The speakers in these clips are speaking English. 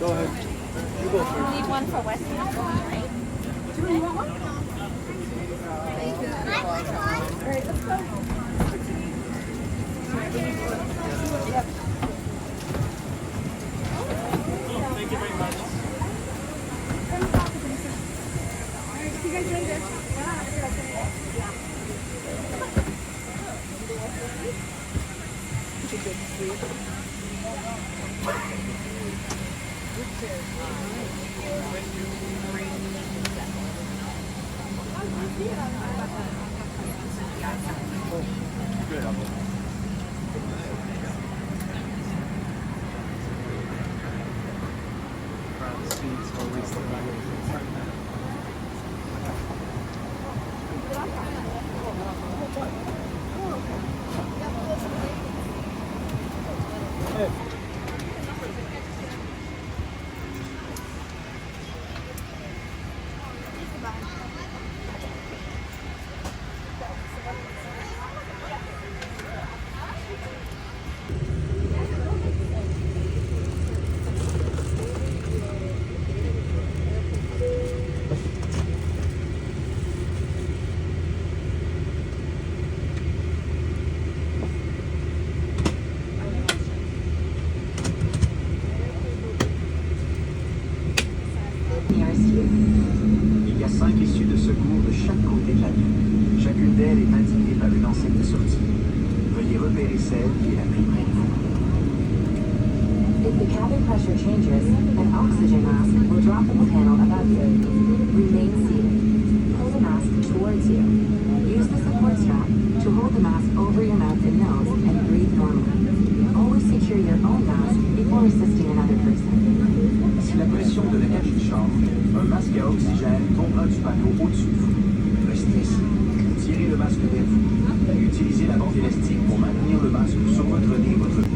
Go ahead. You go first. Need one for Weston, right? Do you want one? All right, let's go. Yep. Thank you very much. See you guys later. Il y a 5 issues de secours de chaque côté de l'avion. Chacune d'elles est indiquée par une enseigne de sortie. Veuillez repérer celle qui est la plus près de vous. If the cabin pressure changes, an oxygen mask will drop in the panel above you. Remain seated. Pull the mask towards you. Use the support strap to hold the mask over your mouth and nose and breathe normally. Always secure your own mask before assisting another person. Si la pression de la cabine change, un masque à oxygène tombera du panneau au-dessus de vous. Restez assis. Tirez le masque vers vous. Et utilisez la bande élastique pour maintenir le masque sur votre nez et votre cou.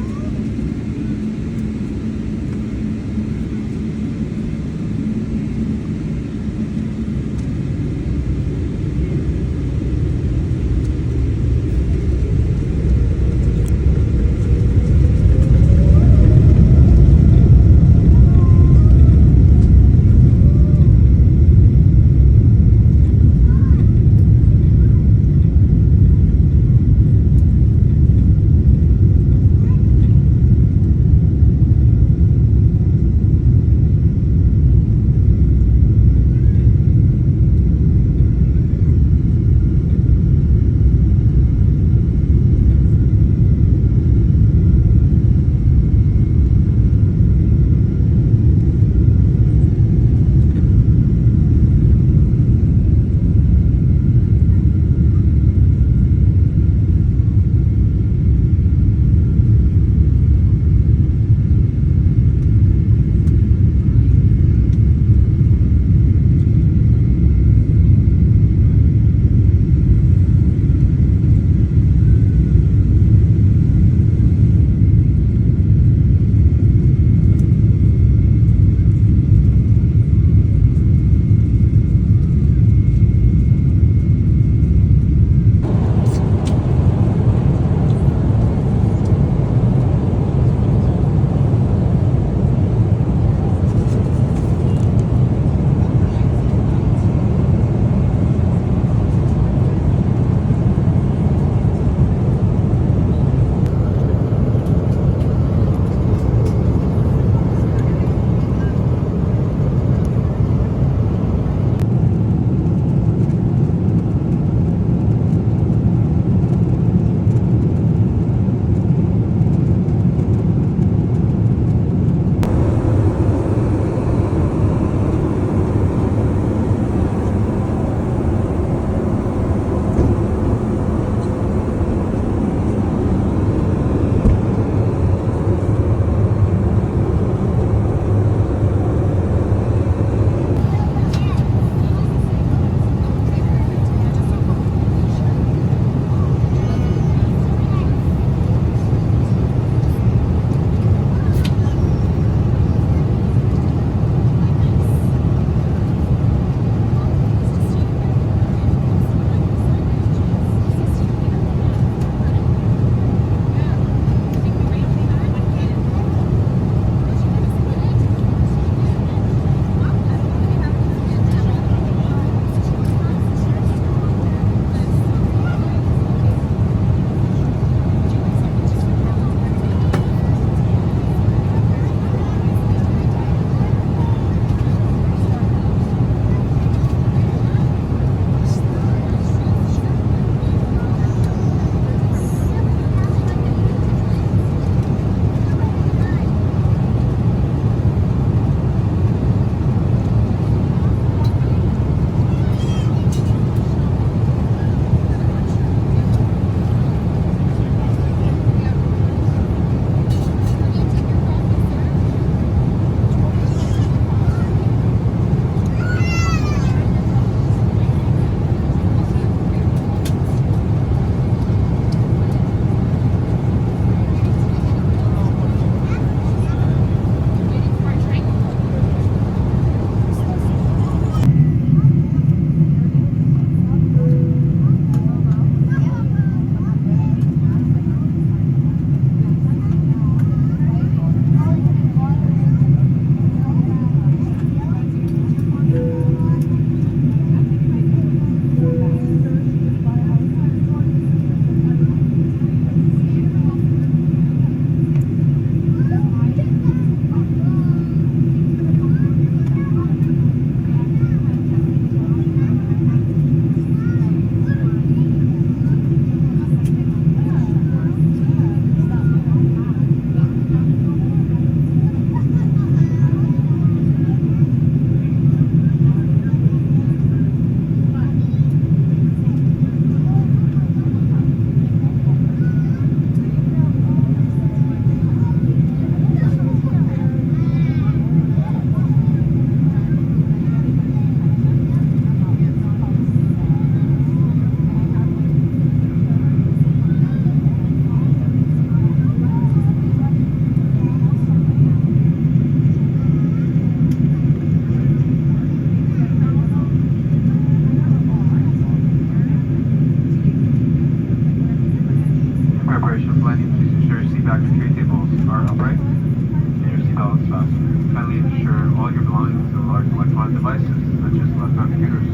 messages left on computers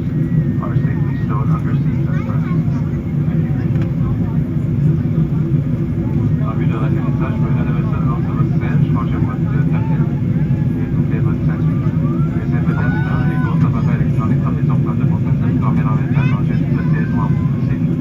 are safely stored under seats as present. Thank you. En vue de l'atterrissage, veuillez lever seulement sur le siège, ranger votre tapis et boucler votre ceinture. Les pédestres, les autres appareils électroniques comme les empreintes de contact dorment en état rangé sur le siège membre possible.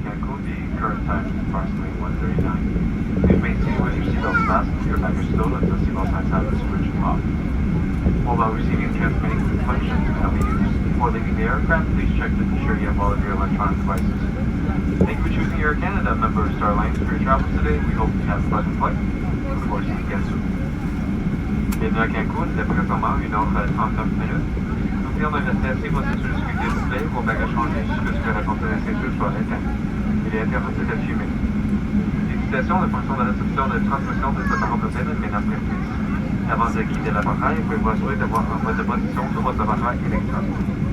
Cancun, the current time is approximately 1:39. Please maintain with your seatbelt fastened, your baggage stowed until seatbelt signs have been switched off. While receiving and transmitting functions can be used before leaving the aircraft, please check to ensure you have all of your electronic devices. Thank you for choosing Air Canada, a member of Star Alliance, for your travels today. We hope you have a pleasant flight. Look forward to seeing you again soon. Bienvenue à Cancun, il est présentement 1h39 minutes. Nous prions de rester assis, votre ceinture de sécurité display, vos bagages rangés jusqu'à ce que la contact de ceinture soit éteinte. Il est interrompu d'être fumé. Félicitations, la fonction de réception de transmission de cette enveloppe est maintenant prise. Avant de quitter l'appareil, vous pouvez vous assurer d'avoir un mode de position sur votre appareil électronique.